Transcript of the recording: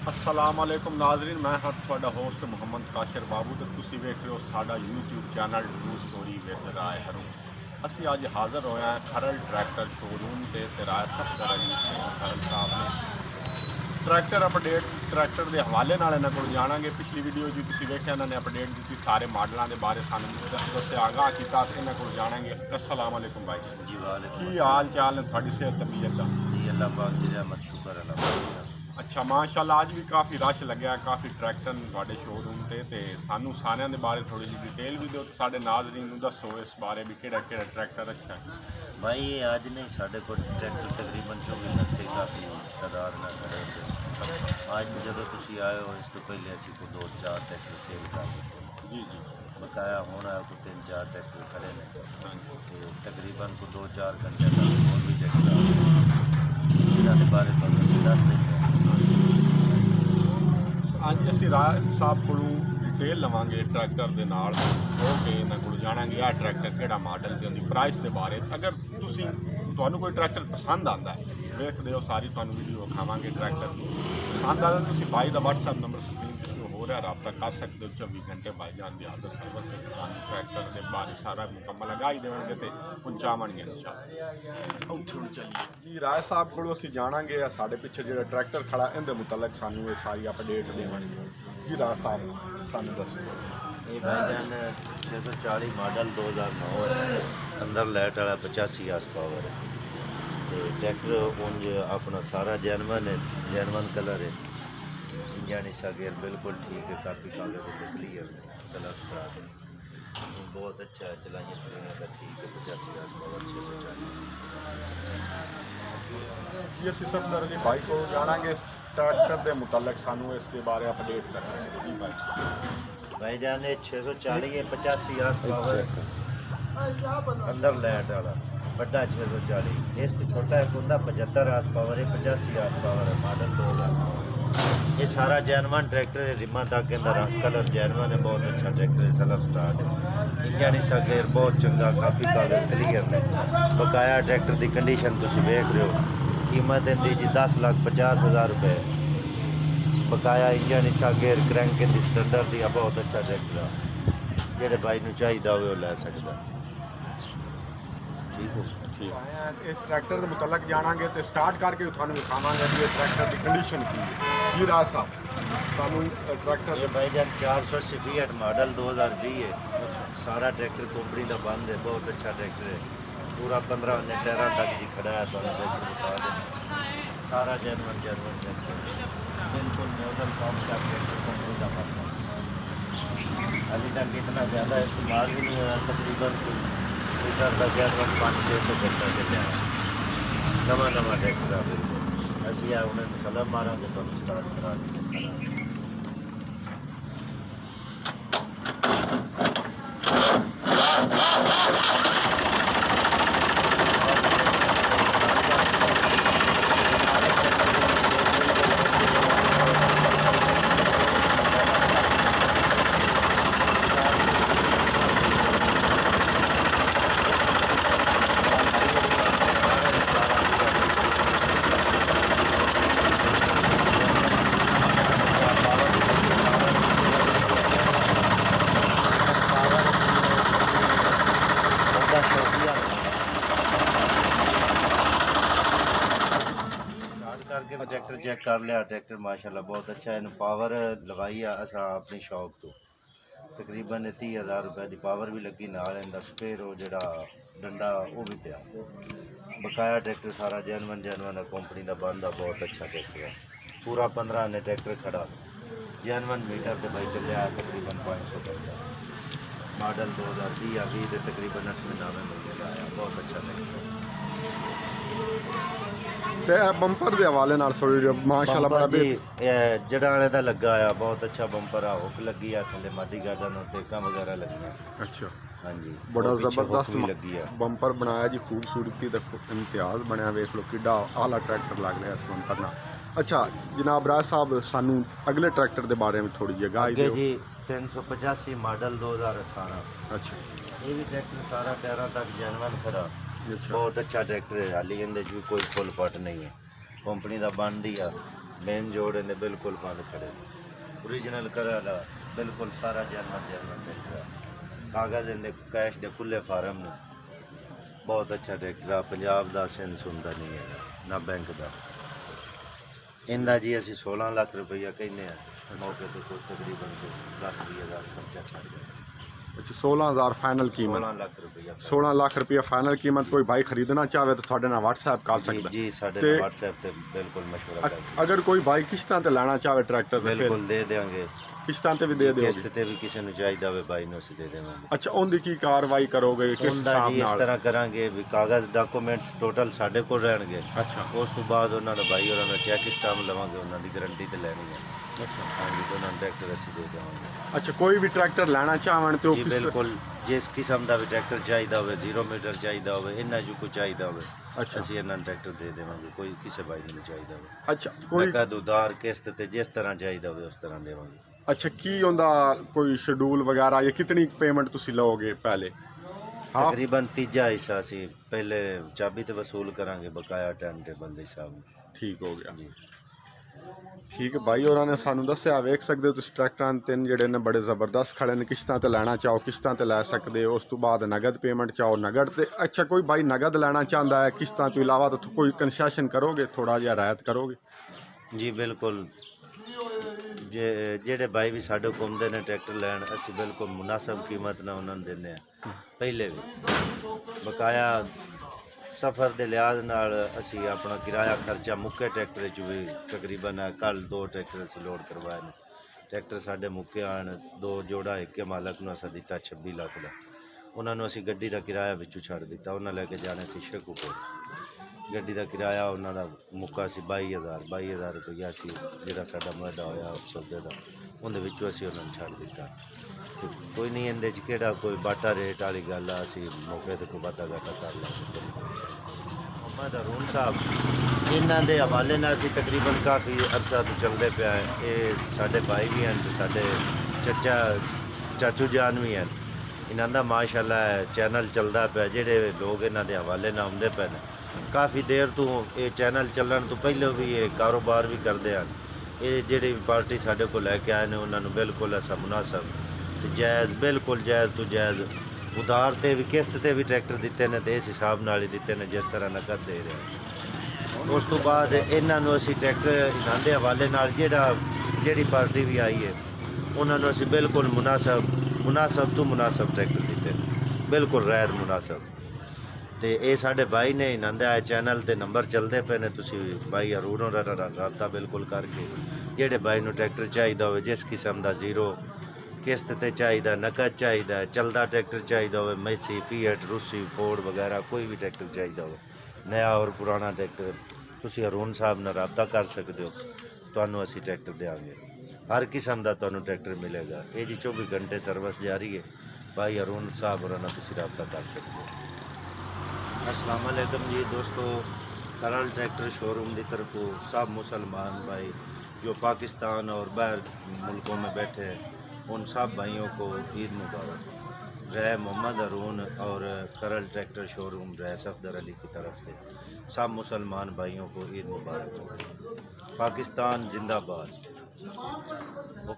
अस्सलाम वालेकुम नाजरीन, मैं हाँ थोड़ा होस्ट मुहम्मद काशिर बाबू तो तुसी वेख रहे हो साडा YouTube channel true story with Rai हरू। असी अज हाज़र होए हैं खरल ट्रैक्टर शोरूम ते राय सब रही खरल साहब ने ट्रैक्टर अपडेट ट्रैक्टर के हवाले नाल इन्हां कोल जाणांगे। पिछली वीडियो जी तुसी वेख्या इन्हां ने अपडेट दी सारे मॉडलों के बारे सानू दस्सिया आगाह किया तो इन्हां कोल जाणांगे। अस्सलाम वालेकुम भाई जी वालेकुम की अस्सलाम। हाल चाल है थोड़ी सेहत तबीयत का? जी अल्लाह पाक की रहमत शुक्र अल्लाह पाक दा। अच्छा माशाल्लाह अज भी काफ़ी रश लग्या, काफ़ी ट्रैक्टर थोड़े शोरूम से सानू सारे के बारे थोड़ी जी डिटेल भी दो तो साढ़े नाजरीन नूं दसो इस बारे भी किहड़ा किहड़ा ट्रैक्टर अच्छा है। भाई ये आज नहीं साढ़े को ट्रैक्टर तकरीबन 24 घंटे काफ़ी तादाद में खड़े होंगे। आज भी जब तुम आए हो इस तो पहले असी को 2-4 ट्रैक्टर सेल कर दिते। जी जी बकाया होना को 3-4 ट्रैक्टर खड़े ने हाँ जी। तो तकरीबन को 2-4 घंटे तक और भी ट्रैक्टर जिन्होंने बारे तो दस देते हैं। अज असी राय साहब को डिटेल लवांगे ट्रैक्टर के नाल हो के इन्हां कोल जाणांगे आ ट्रैक्टर किहड़ा मॉडल ते उहदी प्राइस के बारे। अगर तुहानू कोई ट्रैक्टर पसंद आता है वेखदे हो सारी तुहानू वीडियो खावांगे ट्रैक्टर की पसंद आता तुसीं भाई का WhatsApp नंबर स्क्रीन पर शो हो रहा रबता कर सकते हो। 24 घंटे भाईजान की हाजर सर्विस ट्रैक्टर के बारे सारा मुकम्मल लगा ही देंगे तो पहुँचावणगे इंशाअल्लाह। उठो चलिए जी राय साहब को असीं जाणांगे साढ़े पिछे जो ट्रैक्टर खड़ा इनके मुतलक सानू ये सारी अपडेट देवणगे। जी राय साहब सानू दसो। ये भाईजान 640 मॉडल 2009 है, अंदर लाइट वाला 85 हार्स पावर है। तो ट्रैक्टर उंज अपना सारा जैनवन है, जैनवन कलर है। इंजन इसका गेयर बिल्कुल ठीक है, काफ़ी कागज क्लियर है, चला सुथरा है, बहुत अच्छा है। चलाइए चलाने का ठीक है। 85 हार्स पावर 640। जी असीं सफदर अली भाई को जाणांगे ट्रैक्टर के मुतलक सानू इसके बारे अपडेट करना जी भाई। भाईजान 640 है, 85 हार्स पावर अंदर लाइट वाला बड़ा 640। इस तो छोटा है कुंदा 75 हार्स पावर है, 85 हार्स पावर है, मॉडल 2000। ये सारा जैनवन ट्रैक्टर है, रिमा तक के अंदर कलर जैनवन है, बहुत अच्छा ट्रैक्टर है, सेल्फ स्टार्ट है। इंजन इसका गेयर बहुत चंगा, काफ़ी कागज क्लियर ने। बकाया ट्रैक्टर की कंडीशन तुम देख रहे हो। कीमत इनकी जी 10,50,000 रुपए। बकाया इंजन इसका गेयर क्रैंक की स्टैंडर्ड दी बहुत अच्छा ट्रैक्टर है, जेड़े भाई नूं चाहिदा होवे वो लै सकदा। ठीक हो ठीक इस ट्रैक्टर के मुतलक जाणांगे तो स्टार्ट करके थानू दिखावांगे कि ये ट्रैक्टर की कंडीशन की है। जी राज साहब सानू ट्रैक्टर ये भाईजान 480 फीएट मॉडल 2020 है। सारा ट्रैक्टर कंपनी का बंद है, बहुत अच्छा ट्रैक्टर है, पूरा 15 टायरा तक जी खड़ा है। तो ट्रैक्टर बता दें सारा जैनवन ट्रैक्टर बिल्कुल मॉडल कम का ट्रैक्टर कंपनी का बंद है। अभी तक इतना ज़्यादा इस्तेमाल भी नहीं हुआ, तकरीबन लीटर का जैनवन 500-600 घंटा चलिया नवा नवा ट्रैक्टर है। बिल्कुल असी उन्हें सलम मारा तो तुम स्टार्ट करा देंगे। करके ट्रैक्टर चेक कर लिया। ट्रैक्टर माशाल्लाह बहुत अच्छा है। पावर लगाई है असा अपनी शॉप तो तकरीबन 30,000 रुपए की पावर भी लगी, नाल इनका स्पेयर वो जड़ा डंडा वो भी पिया। बकाया ट्रैक्टर सारा जैनवन है, कंपनी का बंद है, बहुत अच्छा ट्रैक्टर है। पूरा 15 ने ट्रैक्टर खड़ा जैनवन मीटर से भाई चलिया तकरीबन 500 घंटा। मॉडल 2020 या 20 तकरीबन 8-9 महीने का आया, बहुत अच्छा ट्रैक्टर है। ते बंपर के हवाले नाल थोड़ी माशाल्लाह बड़ा जी जड़ा वाले का लगा आया, बहुत अच्छा बंपर आ, हुक लगी है, थले मादी गार्डन टेका वगैरह लगी। अच्छा हाँ जी बड़ा जबरदस्त भी लगी है। बंपर बनाया जी, खूबसूरती देखो इम्तियाज बनया, वेख लो कि आला ट्रैक्टर लग रहा इस बंपर ना। अच्छा जनाब राज साहब सानू अगले ट्रैक्टर के बारे में थोड़ी जी गाइड आगे जी 385 मॉडल 2018। अच्छा ये भी ट्रैक्टर सारा 13 तक जैनवन खड़ा, अच्छा बहुत अच्छा ट्रैक्टर है। हाली इहदे च भी कोई फुल पट नहीं है, कंपनी का बंद ही है। मेन जोड़े ने बिल्कुल बंद खड़े ओरिजिनल करा ला बिल्कुल सारा जर्मन कागज इनके कैश के खुले फार्म ने बहुत अच्छा ट्रैक्टर आ पंजाब का सिंध सुनता नहीं है ना बैंक का इनका जी असी 16 लाख रुपया कहने मौके पर कोई तकरीबन 10-20 हज़ार खर्चा छड़ गया अच्छा 16,000 फाइनल कीमत 16 लाख रुपया 16 लाख रुपया फाइनल कीमत कोई भाई खरीदना चाहे तो थोड़े नाल व्हाट्सएप कर सकता जी साढ़े ते व्हाट्सएप पे बिल्कुल मशवरा कर सकते अगर कोई भाई किश्तां ते लेना चाहे ट्रैक्टर ते फिर बिल्कुल दे देंगे किश्तां ते भी दे किस्त दोगे ते भी किसी ने चाहिए होवे भाई ने उसे दे देंगे अच्छा उनकी की कार्रवाई करोगे किस उनका हिसाब जी इस नाल तरह करांगे भी कागज डॉक्यूमेंट्स टोटल साढ़े को रहणगे अच्छा उस तो बाद उन्होंने भाई और चेक स्टाम्प लवांगे उन्होंने गारंटी ते लेनी है अच्छा हाँ जी तो उन्होंने ट्रैक्टर असी दे देंगे अच्छा कोई भी ट्रैक्टर लेना चाहन तो जी किस बिल्कुल जिस किस्म का भी ट्रैक्टर चाहिए होवे 0 मीटर चाहिए होवे इन्ना जो कोई चाहिए होवे अच्छा ਅਸੀਂ ਇਹਨਾਂ ਨੂੰ ਟਰੈਕਟਰ ਦੇ ਦੇਵਾਂਗੇ ਕੋਈ ਕਿਸੇ ਬਾਈ ਨੂੰ ਚਾਹੀਦਾ ਹੋਵੇ अच्छा कोई ਨਕਦ ਉਧਾਰ ਕਿਸ਼ਤ ਤੇ ਜਿਸ ਤਰ੍ਹਾਂ ਚਾਹੀਦਾ ਹੋਵੇ ਉਸ ਤਰ੍ਹਾਂ ਦੇਵਾਂਗੇ अच्छा की होंदा कोई शेड्यूल वगैरह या कितनी पेमेंट तुसी लोगे पहले हाँ ਤਕਰੀਬਨ ਤੀਜਾ ਹਿੱਸਾ ਅਸੀਂ ਪਹਿਲੇ ਚਾਬੀ ਤੇ ਵਸੂਲ ਕਰਾਂਗੇ ਬਕਾਇਆ ਟਾਈਮ ਟੇਬਲ ਦੇ ਹਿਸਾਬ ਨਾਲ ठीक हो गया ਜੀ ठीक है भाई और ने सानू दस्या वेख सकते हो तुसी ट्रैक्टर तीन जेडे ने बड़े जबरदस्त खड़े ने किश्तां ते लेना चाहो किश्तां ते लै सकते हो उस तो बाद नगद पेमेंट चाहो नगद ते अच्छा कोई भाई नगद लेना चाहता है किश्तां तो इलावा तो कोई कंसेशन करोगे थोड़ा जिहा रायत करोगे ਜੀ ਬਿਲਕੁਲ ਜਿਹੜੇ ਬਾਈ ਵੀ ਸਾਡੇ ਕੋਲ ਆਉਂਦੇ ਨੇ ਟਰੈਕਟਰ ਲੈਣ ਅਸੀਂ ਬਿਲਕੁਲ ਮੁਨਾਸਬ ਕੀਮਤ ਨਾਲ ਉਹਨਾਂ ਨੂੰ ਦਿੰਦੇ ਆ ਪਹਿਲੇ ਵੀ ਬਕਾਇਆ ਸਫ਼ਰ ਦੇ ਲਿਹਾਜ਼ ਨਾਲ ਅਸੀਂ ਆਪਣਾ ਕਿਰਾਇਆ ਖਰਚਾ ਮੁੱਕੇ ਟਰੈਕਟਰ 'ਚ ਵੀ ਤਕਰੀਬਨ ਕੱਲ 2 ਟਰੈਕਟਰ ਅਸੀਂ ਲੋਡ ਕਰਵਾਏ ਨੇ ਟਰੈਕਟਰ ਸਾਡੇ ਮੁੱਕੇ ਆਣ 2 ਜੋੜਾ ਇੱਕ ਮਾਲਕ ਨੂੰ ਅਸਾਂ ਦਿੱਤਾ 26 ਲੱਖ ਦਾ ਉਹਨਾਂ ਨੂੰ ਅਸੀਂ ਗੱਡੀ ਦਾ ਕਿਰਾਇਆ ਵਿੱਚੋਂ ਛੱਡ ਦਿੱਤਾ ਉਹਨਾਂ ਲੈ ਕੇ ਜਾਣੇ ਸੀ ਸ਼ੇਖੂਪੁਰ ਗੱਡੀ ਦਾ ਕਿਰਾਇਆ ਉਹਨਾਂ ਦਾ ਮੁੱਕਾ ਸੀ 22,000 ਰੁਪਇਆ ਸੀ ਜਿਹੜਾ ਸਾਡਾ ਮੁਆਦਾ ਹੋਇਆ ਸੌਦੇ ਦਾ ਉਹਦੇ ਵਿੱਚੋਂ ਅਸੀਂ ਉਹਨਾਂ ਨੂੰ ਛੱਡ ਦਿੱਤਾ ਤੇ ਕੋਈ ਨਹੀਂ ਇਹਦੇ 'ਚ ਕਿਹੜਾ ਕੋਈ ਬਾਟਾ ਰੇਟ ਵਾਲੀ ਗੱਲ ਆ ਅਸੀਂ ਮੌਕੇ ਤੇ ਕੋਈ ਵਾਧਾ ਘਾਟਾ ਕਰ ਲਾਂਗੇ ਮੁਹੰਮਦ ਅਰੂਨ ਸਾਹਿਬ ਇਹਨਾਂ ਦੇ ਹਵਾਲੇ ਨਾਲ ਅਸੀਂ ਤਕਰੀਬਨ ਕਾਫੀ ਅਰਸਾ ਤੋਂ ਚੱਲਦੇ ਪਿਆ ਇਹ ਸਾਡੇ ਭਾਈ ਵੀ ਹਨ ਤੇ ਸਾਡੇ ਚਾਚੂ ਜਾਨ ਵੀ ਹਨ ਇਹਨਾਂ ਦਾ ਮਾਸ਼ਾਅੱਲਾ ਚੈਨਲ ਚੱਲਦਾ ਪਿਆ ਜਿਹੜੇ ਲੋਕ ਇਹਨਾਂ ਦੇ ਹਵਾਲੇ ਨਾਲ ਆਉਂਦੇ ਪਏ ਨੇ ਕਾਫੀ ਦੇਰ ਤੋਂ ਇਹ ਚੈਨਲ ਚੱਲਣ ਤੋਂ ਪਹਿਲਾਂ ਵੀ ਇਹ ਕਾਰੋਬਾਰ ਵੀ ਕਰਦੇ ਹਨ ਇਹ ਜਿਹੜੀ ਪਾਰਟੀ ਸਾਡੇ ਕੋਲ ਲੈ ਕੇ ਆਏ ਨੇ ਉਹਨਾਂ ਨੂੰ ਬਿਲਕੁਲ ਐਸਾ ਮੁਨਾਸਬ ਤੇ ਜਾਇਜ਼ ਬਿਲਕੁਲ ਜਾਇਜ਼ ਤੋਂ ਜਾਇਜ਼ ਉਧਾਰ ਤੇ ਵੀ ਕਿਸ਼ਤ ਤੇ ਵੀ ਟਰੈਕਟਰ ਦਿੱਤੇ ਨੇ ਤੇ ਇਸ ਹਿਸਾਬ ਨਾਲ ਹੀ ਦਿੱਤੇ ਨੇ ਜਿਸ ਤਰ੍ਹਾਂ ਨਕਦ ਦੇ ਰਹੇ ਉਸ ਤੋਂ ਬਾਅਦ ਇਹਨਾਂ ਨੂੰ ਅਸੀਂ ਟਰੈਕਟਰ ਇਹਨਾਂ ਦੇ ਹਵਾਲੇ ਨਾਲ ਜਿਹੜੀ ਪਾਰਟੀ ਵੀ ਆਈ ਹੈ ਉਹਨਾਂ ਨੂੰ ਅਸੀਂ ਬਿਲਕੁਲ ਮੁਨਾਸਬ ਤੋਂ ਮੁਨਾਸਬ ਟਰੈਕਟਰ ਦਿੱਤੇ ਬਿਲਕੁਲ ਰੈਦ ਮੁਨਾਸਬ ਤੇ ਇਹ ਸਾਡੇ ਭਾਈ ਨੇ ਇਹਨਾਂ ਦੇ ਚੈਨਲ ਤੇ ਨੰਬਰ ਚੱਲਦੇ ਪਏ ਨੇ ਤੁਸੀਂ ਭਾਈ ਅਰੂਨ ਹੋਰਾਂ ਨਾਲ ਰਾਬਤਾ ਬਿਲਕੁਲ ਕਰਕੇ ਜਿਹੜੇ ਭਾਈ ਨੂੰ ਟਰੈਕਟਰ ਚਾਹੀਦਾ ਹੋਵੇ ਜਿਸ ਕਿਸਮ ਦਾ 0 ਕਿਸ਼ਤ ਤੇ ਚਾਹੀਦਾ ਨਕਦ ਚਾਹੀਦਾ ਚੱਲਦਾ ਟਰੈਕਟਰ ਚਾਹੀਦਾ ਹੋਵੇ ਮੈਸੀ ਫੀਐਟ ਰੂਸੀ ਫੋਰਡ ਵਗੈਰਾ ਕੋਈ ਵੀ ਟਰੈਕਟਰ ਚਾਹੀਦਾ ਹੋਵੇ ਨया ਔਰ ਪੁਰਾਣਾ ਟਰੈਕਟਰ ਤੁਸੀਂ ਅਰੂਨ ਸਾਹਿਬ ਨਾਲ ਰਾਬਤਾ ਕਰ ਸਕਦੇ ਹੋ ਤੁਹਾਨੂੰ ਅਸੀਂ ਟਰੈਕਟਰ ਦੇਵਾਂਗੇ ਹਰ ਕਿਸਮ ਦਾ ਤੁਹਾਨੂੰ ਟਰੈਕਟਰ ਮਿਲੇਗਾ ਇਹ ਜੀ 24 ਘੰਟੇ ਸਰਵਿਸ ਜਾਰੀ ਹੈ ਭਾਈ ਅਰੂਨ ਸਾਹਿਬ ਹੋਰਾਂ ਨਾਲ ਤੁਸੀਂ ਰਾਬਤਾ ਕਰ ਸਕਦੇ ਹੋ अस्सलाम वालेकुम जी दोस्तों करल ट्रैक्टर शोरूम की तरफ सब मुसलमान भाई जो पाकिस्तान और बाहर मुल्कों में बैठे हैं उन सब भाइयों को ईद मुबारक रह मोहम्मद अरून और करल ट्रैक्टर शोरूम रह सफदर अली की तरफ से सब मुसलमान भाइयों को ईद मुबारक पाकिस्तान जिंदाबाद।